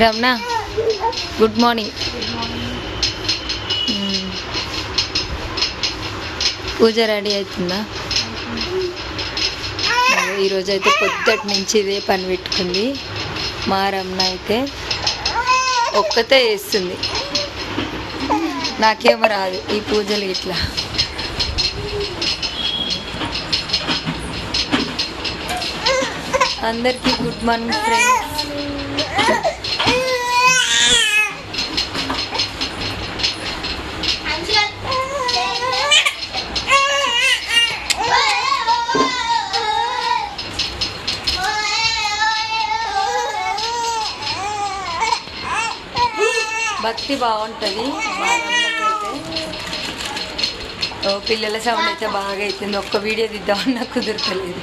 Ramana good morning. Pooja ready అవుతుందా? ఈరోజు అయితే పొద్దుటి నుంచి ఇదే పని పెట్టుకుంది. మా రమణ అయితే ఒక్కతే వేస్తుంది, నాకేమో రాదు ఈ పూజలు ఇట్లా. అందరికీ గుడ్ మార్నింగ్ ఫ్రెండ్స్. భక్తి బాగుంటుంది. పిల్లల సౌండ్ అయితే బాగా అవుతుంది. ఒక్క వీడియో తీద్దామన్నా కుదరతలేదు.